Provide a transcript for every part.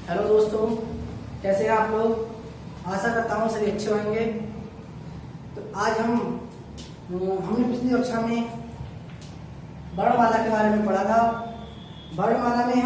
Hello दोस्तों, कैसे हैं आप लोग। आशा करता हूँ सभी अच्छे होंगे। तो आज हमने पिछली कक्षा में वर्णमाला के बारे में पढ़ा था। वर्णमाला में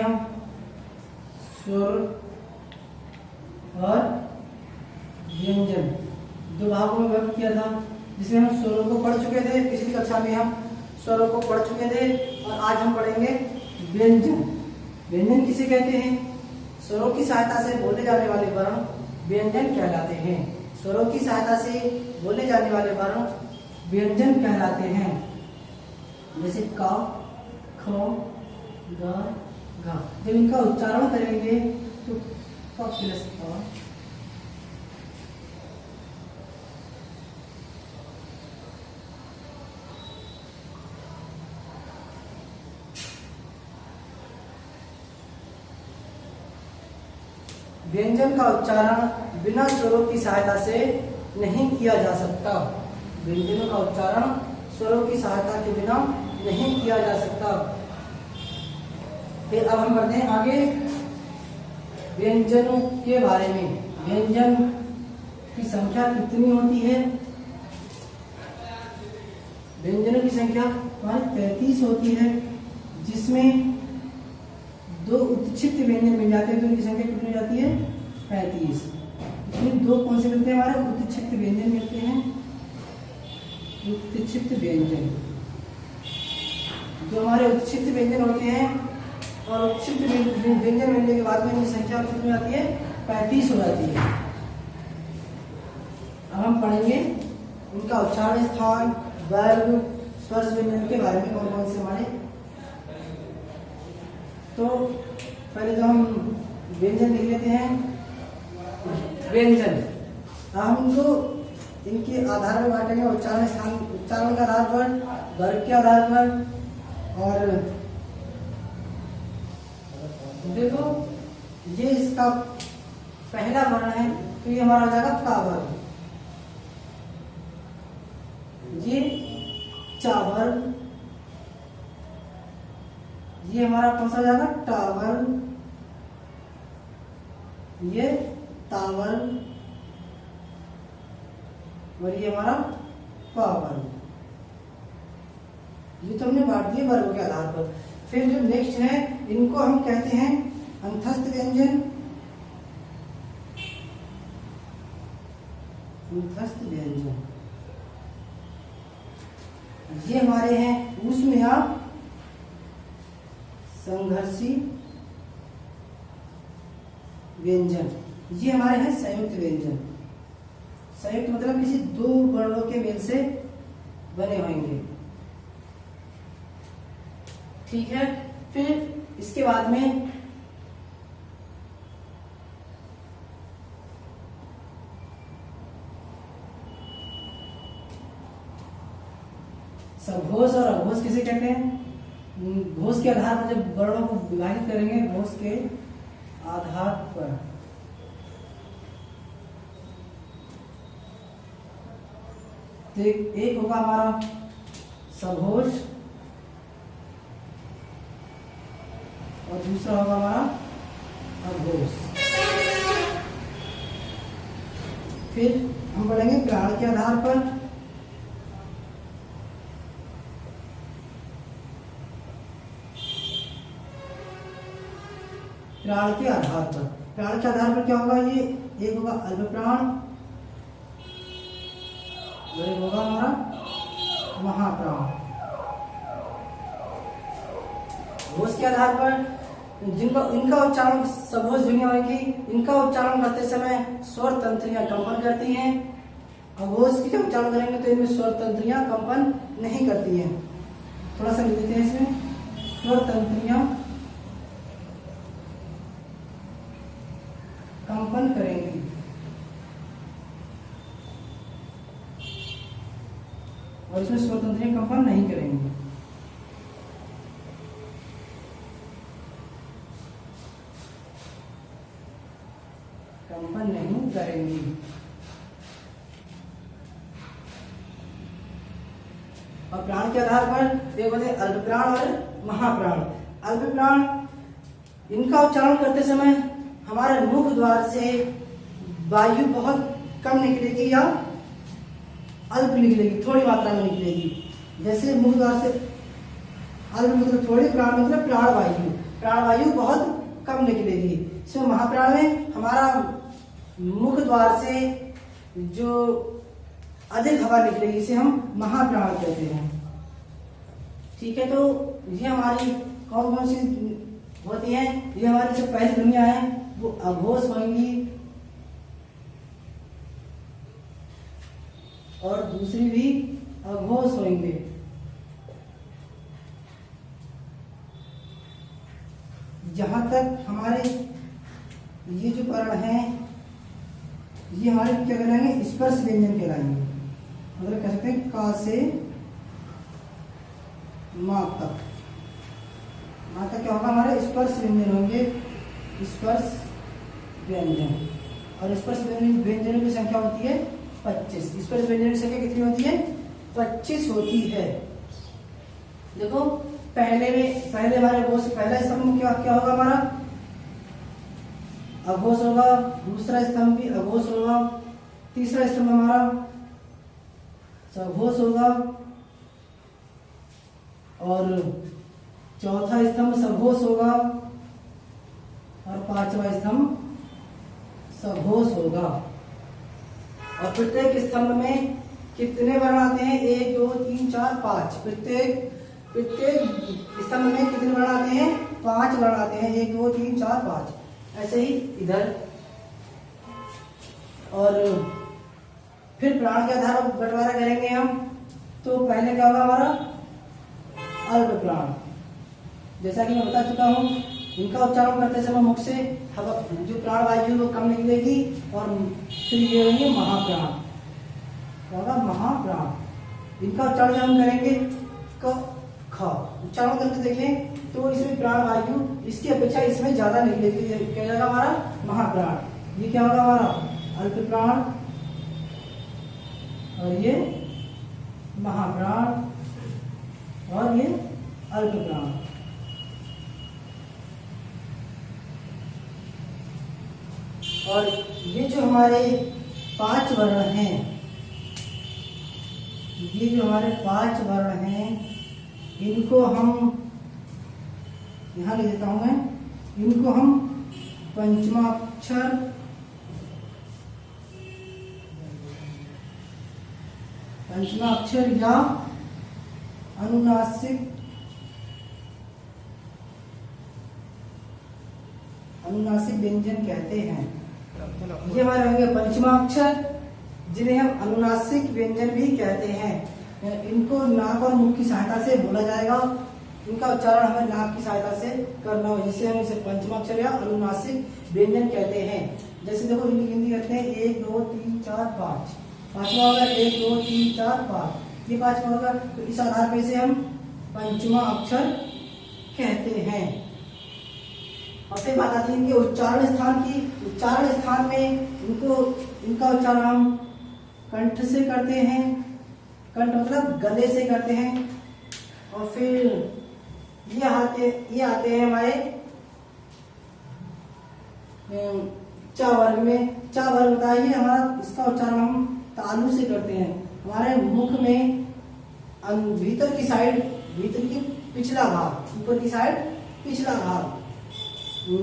हम स्वर और व्यंजन दो भागों में व्यक्त किया था, जिसमें हम स्वरों को पढ़ चुके थे। पिछली कक्षा में हम स्वरों को पढ़ चुके थे और आज हम पढ़ेंगे व्यंजन। व्यंजन किसे कहते हैं? स्वरों की सहायता से बोले जाने वाले वर्ण व्यंजन कहलाते हैं। स्वरों की सहायता से बोले जाने वाले वर्ण व्यंजन कहलाते हैं। जैसे क, ख, ग, घ। जब इनका उच्चारण करेंगे तो क प्लस क, व्यंजन का उच्चारण बिना स्वरों की सहायता से नहीं किया जा सकता। व्यंजनों का उच्चारण स्वरों की सहायता के बिना नहीं किया जा सकता। फिर अब हम बढ़ते हैं आगे व्यंजनों के बारे में। व्यंजन की संख्या कितनी होती है? व्यंजनों की संख्या 33 होती है, जिसमें दो उत्क्षिप्त व्यंजन मिल जाते हैं तो उनकी संख्या कितनी हो जाती है? 35। इसमें दो कौन से मिलते हैं? हमारे उत्क्षिप्त व्यंजन मिलते हैं। उत्क्षिप्त व्यंजन, जो हमारे उत्क्षिप्त व्यंजन होते हैं, और उत्क्षिप्त व्यंजन मिलने के बाद में इनकी संख्या कितनी हो जाती है? 35 हो जाती है। अब हम पढ़ेंगे उनका उच्चारण स्थान, वर्ग, स्पर्श व्यंजन के बारे में। कौन कौन से हमारे, तो पहले तो हम व्यंजन लिख लेते हैं। व्यंजन हम इनको इनके आधार पर बांटेंगे। उच्चारण स्थान, उच्चारण के आधार पर, वर्ग के आधार पर। और देखो, ये इसका पहला वर्ण है तो ये हमारा हो जाएगा का वर्ग। ये चा वर्ग, ये हमारा कौन सा हो जाएगा? टावर। ये टावर, और ये हमारा पावर। ये तो हमने बांट दिए वर्ग के आधार पर। फिर जो नेक्स्ट है, इनको हम कहते हैं अंतस्थ व्यंजन। अंतस्थ व्यंजन ये हमारे हैं ऊष्म या संघर्षी व्यंजन। ये हमारे हैं संयुक्त व्यंजन। संयुक्त मतलब किसी दो वर्णों के मेल से बने होंगे। ठीक है। फिर इसके बाद में सघोष और अघोष किसे कहते हैं? घोष के आधार पर जब वर्णों को विभाजित करेंगे, घोष के आधार पर, तो एक होगा हमारा सघोष और दूसरा होगा हमारा अघोष। फिर हम पढ़ेंगे प्राण के आधार पर। प्राण के आधार पर, प्राण के आधार पर क्या होगा? ये एक होगा अल्प प्राण और एक होगा हमारा महाप्राण। घोष के आधार पर इनका उच्चारण सघोष ध्वनि होगी। इनका उच्चारण करते समय स्वर तंत्रियां कंपन करती हैं। अघोष की जब उच्चारण करेंगे तो इनमें स्वर तंत्रियां कंपन नहीं करती हैं। थोड़ा सा लिख देते हैं इसमें, स्वर तंत्रियां कंपन करेंगी। और इसमें स्वर तंत्रियां कंपन नहीं करेंगी। कंपन नहीं करेंगी। और प्राण के आधार पर एक होते हैं अल्प प्राण और महाप्राण। अल्प प्राण इनका उच्चारण करते समय हमारे मुख द्वार से वायु बहुत कम निकलेगी या अल्प निकलेगी, थोड़ी मात्रा में निकलेगी। जैसे मुख द्वार से अल्प मतलब थोड़ी, प्राण मतलब प्राण वायु बहुत कम निकलेगी। इसमें महाप्राण में हमारा मुख द्वार से जो अधिक हवा निकलेगी इसे हम महाप्राण कहते हैं। ठीक है, तो ये हमारी कौन कौन सी होती है, ये हमारी जो पहली ध्वनियां हैं वो अघोष होंगी और दूसरी भी अघोष होंगे। जहां तक हमारे ये जो वर्ण है ये हमारे क्या कहलाएंगे, स्पर्श व्यंजन कहलाएंगे। मतलब कह सकते हैं का से माँ तक, माँ तक क्या होगा, हमारे स्पर्श व्यंजन होंगे, स्पर्श व्यंजन। और स्पर्श व्यंजनों की संख्या होती है 25। स्पर्श व्यंजनों की संख्या कितनी होती है, 25 होती है। देखो पहले हमारे अघोष, पहला स्तंभ क्या होगा हमारा, अघोष होगा। दूसरा स्तंभ भी अघोष होगा। तीसरा स्तंभ हमारा सघोष होगा और चौथा स्तंभ सघोष होगा और पांचवा स्तंभ सघोष होगा। और प्रत्येक स्तंभ में कितने वर्ण आते हैं, 1 2 3 4 5। प्रत्येक स्तंभ में कितने वर्ण आते हैं, 5 वर्ण आते हैं, 1 2 3 4 5। ऐसे ही इधर। और फिर प्राण के आधार पर बंटवारा करेंगे हम। तो पहले क्या होगा हमारा अल्प प्राण, जैसा कि मैं बता चुका हूँ। इनका उच्चारण करते समय मुख से हवा जो प्राण वायु वो कम निकलेगी। और फिर ये होंगे महाप्राण, क्या होगा महाप्राण। इनका उच्चारण हम करेंगे क ख, उच्चारण करके देखें तो इसमें प्राण वायु इसकी अपेक्षा इसमें ज्यादा निकलेगी। क्या जाएगा हमारा महाप्राण। ये क्या होगा हमारा अल्प प्राण और ये महाप्राण और ये अल्प प्राण। और ये जो हमारे 5 वर्ण हैं, ये जो हमारे 5 वर्ण हैं, इनको हम यहां लिख देता हूं मैं, इनको हम पंचमाक्षर या अनुनासिक व्यंजन कहते हैं। ये हमारे होंगे पंचमाक्षर, जिन्हें हम अनुनासिक व्यंजन भी कहते हैं। इनको नाक और मुख की सहायता से बोला जाएगा। इनका उच्चारण हमें नाक की सहायता से करना हो, जिससे हम इसे पंचमाक्षर या अनुनासिक व्यंजन कहते हैं। जैसे देखो हिंदी करते हैं 1 2 3 4 5। पांचवा होगा 1 2 3 4 5, ये पांचवा होगा। तो इस आधार पर इसे हम पंचमा अक्षर कहते हैं। और फिर बात आती है इनके उच्चारण स्थान की। उच्चारण स्थान में इनका उच्चारण हम कंठ से करते हैं, कंठ मतलब गले से करते हैं। और फिर ये आते हैं हमारे चा वर्ग में। चा वर्ग बताइए हमारा, इसका उच्चारण हम तालु से करते हैं। हमारे मुख में भीतर की साइड, भीतर की पिछला भाग, ऊपर की साइड पिछला भाग,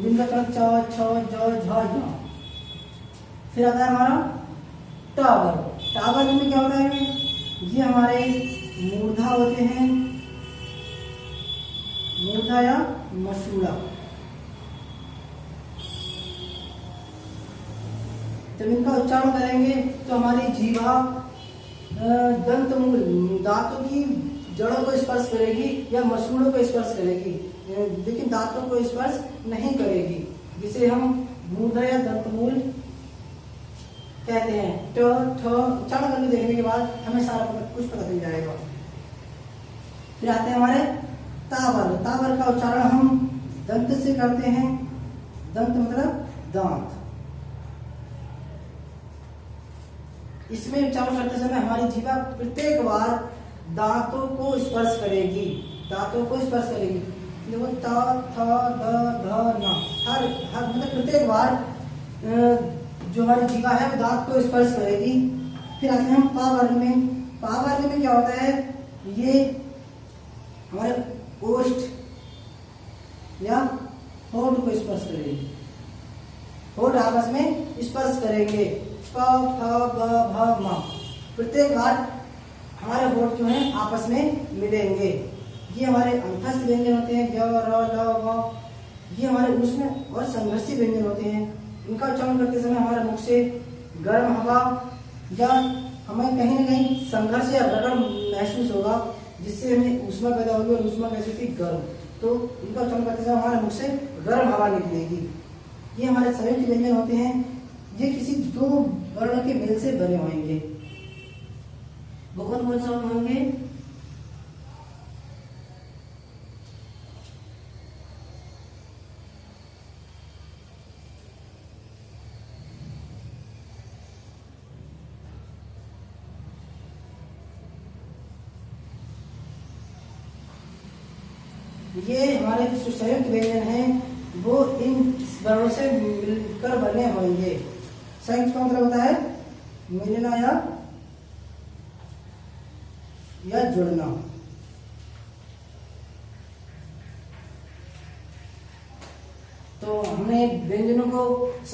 जिनका च छ ज झ झ। फिर आता है हमारा टा वर्ग। टा वर्ग में क्या होता है, ये हमारे मूर्धा होते हैं, मूर्धा या मसूड़ा। जब इनका उच्चारण करेंगे तो हमारी जीवा दंतमूल, दांतों की जड़ों को स्पर्श करेगी या मसूड़ों को स्पर्श करेगी, लेकिन दांतों को स्पर्श नहीं करेगी, जिसे हम मूर्धा या दंतमूल कहते हैं। ट ठ उच्चारण करके देखने के बाद हमें सारा कुछ पता चल जाएगा। फिर आते हैं हमारे तावर। तावर का उच्चारण हम दंत से करते हैं। दंत मतलब दांत। इसमें उच्चारण करते समय हमारी जीवा प्रत्येक बार दांतों को स्पर्श करेगी, दांतों को स्पर्श करेगी। देखो ता था ध ध न, हर हर मतलब प्रत्येक बार जो हमारी जीवा है वो दांत को स्पर्श करेगी। फिर आते हैं हम पा वर्ग में। पा वर्ग में क्या होता है, ये हमारे ओष्ठ या होठ को स्पर्श करेगी, होठ आपस में स्पर्श करेंगे। प फ ब भ म, प्रत्येक बार हमारे होठ जो है आपस में मिलेंगे। ये हमारे अंतस्थ व्यंजन होते हैं, ज र ल व। ये हमारे ऊष्म और संघर्षी व्यंजन होते हैं। इनका उच्चारण करते समय हमारे मुख से गर्म हवा या हमें कहीं न कहीं संघर्ष या रगड़ महसूस होगा, जिससे हमें ऊष्मा पैदा होगी और ऊष्मा कैसी होती, गर्म। तो इनका उच्चारण करते समय हमारे मुख से गर्म हवा निकलेगी। ये हमारे संयुक्त व्यंजन होते हैं। ये किसी दो वर्ण के मेल से बने होंगे। वो कौन सा होंगे, ये हमारे जो संयुक्त व्यंजन हैं वो इन वर्णों से मिलकर बने होंगे। संयुक्त का मतलब होता है मिलना या जुड़ना। तो हमने व्यंजनों को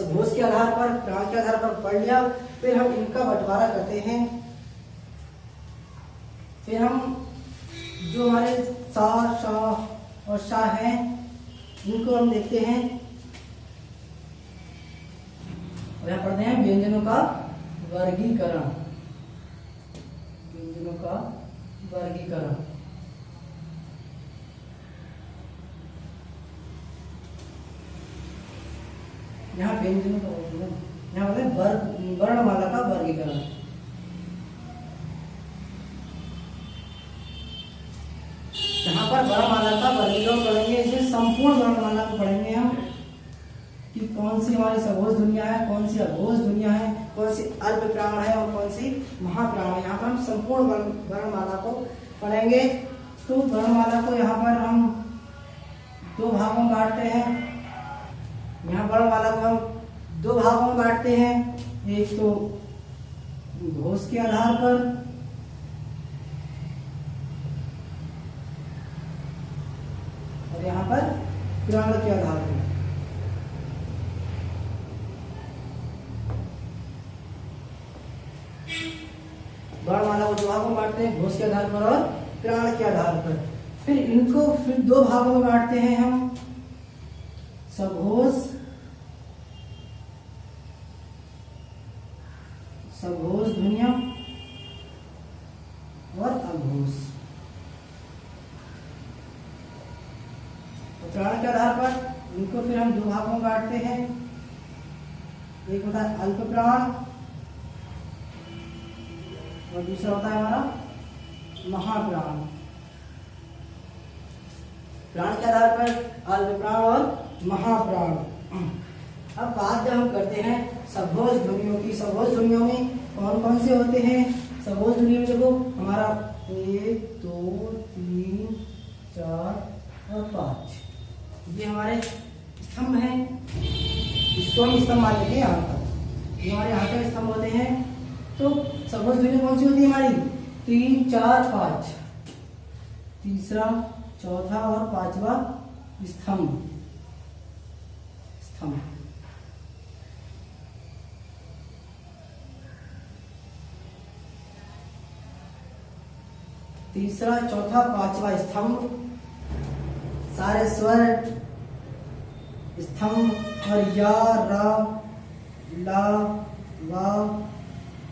घोष के आधार पर, प्राण के आधार पर पढ़ लिया। फिर हम इनका बंटवारा करते हैं। फिर हम जो हमारे सा, शा और शाह हैं, इनको हम देखते हैं। यहाँ पढ़ते हैं व्यंजनों का वर्गीकरण, व्यंजनों का वर्गीकरण। यहाँ व्यंजनों का वर्गीकरण, यहाँ पढ़ते हैं वर्णमाला का वर्गीकरण। यहाँ पर वर्णमाला का वर्गीकरण पढ़ेंगे, इसमें संपूर्ण वर्णमाला को पढ़ेंगे हम कि कौन सी हमारी सघोष ध्वनियां है, कौन सी अघोष ध्वनियां है, कौन सी अल्प प्राण है और कौन सी महाप्राण है। यहाँ पर हम संपूर्ण वर्णमाला को पढ़ेंगे। तो वर्णमाला को यहाँ पर हम दो भागों में बांटते हैं। यहाँ वर्णमाला को हम दो भागों में बांटते हैं, एक तो घोष के आधार पर और यहाँ पर प्राण के आधार पर। वर्णमाला को दो भागों में बांटते हैं, घोष के आधार पर और प्राण के आधार पर। फिर इनको फिर दो भागों में बांटते हैं हम, सघोष, सघोष ध्वनियां और अघोष। प्राण के आधार पर इनको फिर हम दो भागों में बांटते हैं, एक होता है अल्प प्राण और दूसरा होता है हमारा महाप्राण। प्राण के आधार पर अल्प प्राण और महाप्राण। अब बात जब हम करते हैं सघोष ध्वनियों की, सघोष ध्वनियों में कौन कौन से होते हैं? सघोष ध्वनियों में देखो हमारा 1 2 3 4 और 5 ये हमारे स्तंभ हैं। इसको हम स्तंभ मान लेते हैं। यहाँ पर ये हमारे यहाँ के स्तंभ होते हैं। तो सघोष ध्वनि कौन सी होती है हमारी? 3 4 5, तीसरा चौथा और पांचवा स्तंभ, स्तंभ। तीसरा चौथा पांचवा स्तंभ सारे स्वर स्तंभ और या, रा, ला, वा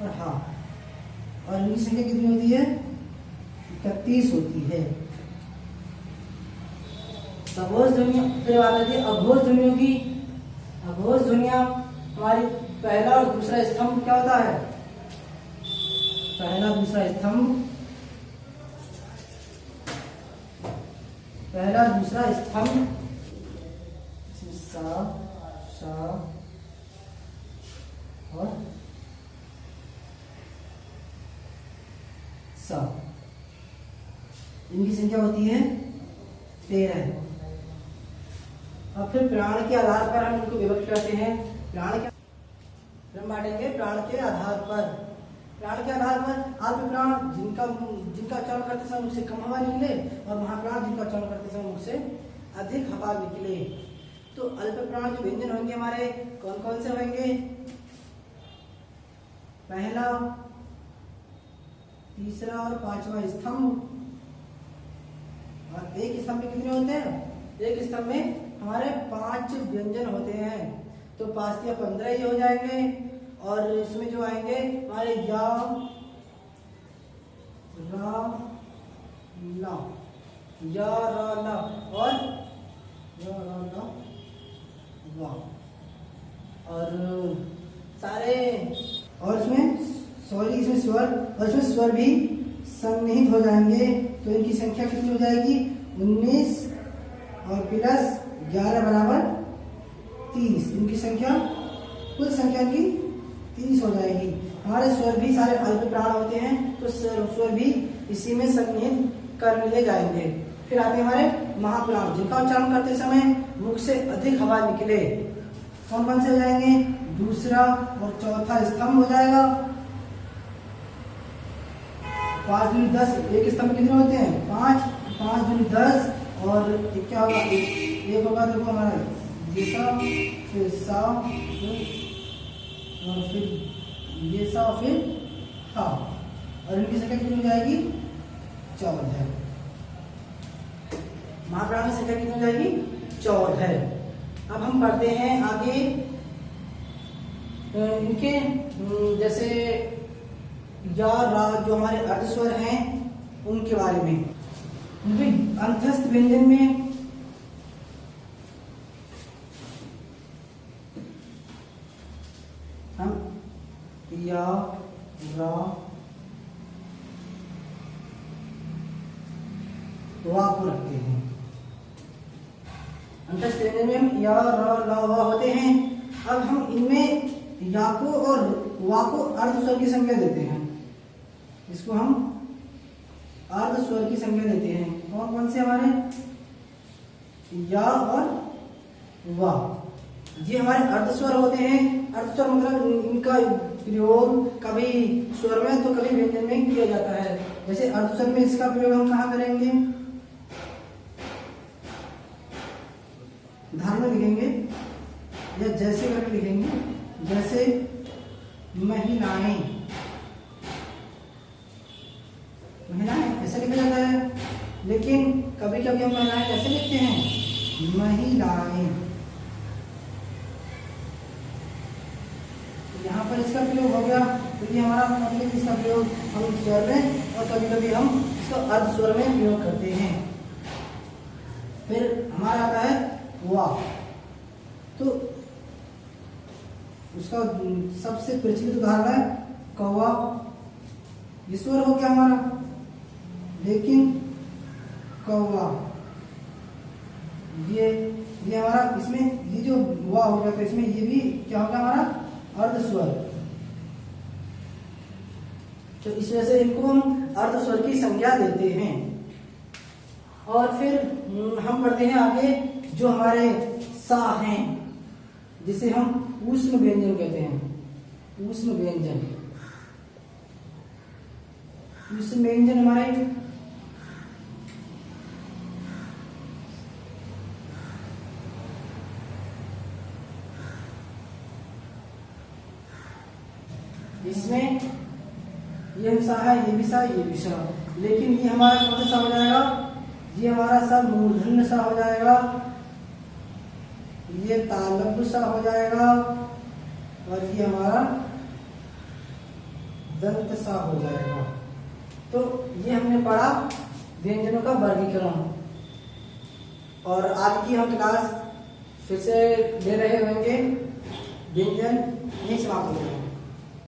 और हा। और इनकी संख्या कितनी होती है? 31 होती है। सघोष ध्वनियों, फिर बात आती है अघोष ध्वनियों की। अघोष ध्वनियां हमारी पहला और दूसरा स्तंभ क्या होता है? पहला दूसरा स्तंभ, पहला दूसरा स्तंभ सा, शा और सा। इनकी संख्या होती है 13। अब फिर प्राण के आधार पर हम इनको विभक्त करते हैं। प्राण के हम बांटेंगे प्राण के आधार पर। प्राण के आधार पर अल्प प्राण जिनका चलन करते समय मुख से कम हवा निकले और महाप्राण जिनका चलन करते समय मुख से अधिक हवा निकले। तो अल्प प्राण जो व्यंजन होंगे हमारे कौन कौन से होंगे? पहला, तीसरा और पांचवा स्तंभ। और एक स्तंभ में कितने होते हैं? एक स्तंभ में हमारे 5 व्यंजन होते हैं। तो 5 या 15 ही हो जाएंगे। और इसमें जो आएंगे हमारे या, रा, ला, या, रा, ला और या, रा, ला, वा। और सारे और इसमें स्वर और इसमें स्वर भी सन्निहित हो जाएंगे। तो इनकी संख्या कितनी हो जाएगी? 19 और प्लस 11 बराबर 30। इनकी संख्या कुल संख्या की 30 हो जाएगी। हमारे स्वर भी सारे अल्प प्राण होते हैं, तो स्वर भी इसी में सन्निहित कर लिए जाएंगे। फिर आते हैं हमारे महाप्राण जिनका उच्चारण करते समय मुख से अधिक हवा निकले। कौन कौन से हो जाएंगे? दूसरा और चौथा स्तंभ हो जाएगा। 5 दूनी 10। एक स्तंभ में कितने होते हैं? 5 दूनी 10 और क्या होगा? एक होगा देखो हमारा ये सा, फिर सा, और फिर ये सा, फिर हा। और इनकी संख्या कितनी हो जाएगी? 14। महाप्राण की संख्या कितनी हो जाएगी? 14। अब हम पढ़ते हैं आगे इनके जैसे या, रा जो हमारे अर्धस्वर हैं उनके बारे में। अंतस्थ व्यंजन में हम या, रा, वा को रखते हैं। अंतस्थ व्यंजन में हम या, रा, ला, वा होते हैं। अब हम इनमें या को और वा को अर्धस्वर की संख्या देते हैं। इसको हम अर्धस्वर की संख्या देते हैं। कौन कौन से हमारे? या और वा, ये हमारे अर्धस्वर होते हैं। अर्धस्वर मतलब इनका प्रयोग कभी स्वर में तो कभी व्यंजन में किया जाता है। जैसे अर्धस्वर में इसका प्रयोग हम कहाँ करेंगे? धार में लिखेंगे या जैसे करके लिखेंगे। जैसे महिलाएं ऐसा लिखा जाता है, लेकिन कभी कभी हम महिलाएं कैसे लिखते हैं? महिलाएं। यहाँ पर इसका प्रयोग हो गया। तो ये हमारा मतलब इसका प्रयोग हम स्वर में और कभी कभी हम इसको अर्ध स्वर में प्रयोग करते हैं। फिर हमारा आता है वा। तो उसका सबसे प्रचलित उदाहरण है कौवा। ये स्वर हो गया हमारा, लेकिन कौवा ये हमारा इसमें ये जो वा हो गया, तो इसमें ये भी क्या होगा? हमारा अर्ध स्वर। तो इस वजह से इनको हम अर्ध स्वर की संज्ञा देते हैं। और फिर हम पढ़ते हैं आगे जो हमारे सा हैं, जिसे हम ऊष्म व्यंजन कहते हैं। ऊष्म व्यंजन हमारे इसमें ये सा है, ये भी सा, ये भी सा, लेकिन ये हमारा कौन सा हो जाएगा? ये हमारा सा मूर्धन्य सा हो जाएगा, ये तालव्य सा हो जाएगा, और ये हमारा दंत सा हो जाएगा। तो ये हमने पढ़ा व्यंजनों का वर्गीकरण। और आज की हम क्लास फिर से ले रहे होंगे व्यंजन, यही समाप्त हो जाएगा।